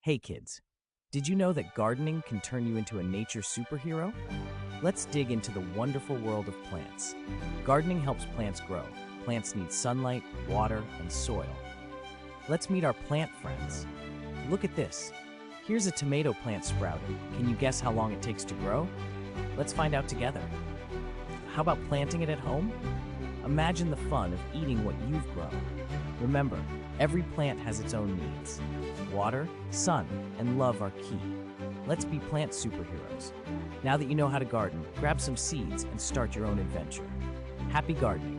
Hey kids, did you know that gardening can turn you into a nature superhero? Let's dig into the wonderful world of plants. Gardening helps plants grow. Plants need sunlight, water, and soil. Let's meet our plant friends. Look at this. Here's a tomato plant sprouting. Can you guess how long it takes to grow? Let's find out together. How about planting it at home? Imagine the fun of eating what you've grown. Remember, every plant has its own needs. Water, sun, and love are key. Let's be plant superheroes. Now that you know how to garden, grab some seeds and start your own adventure. Happy gardening!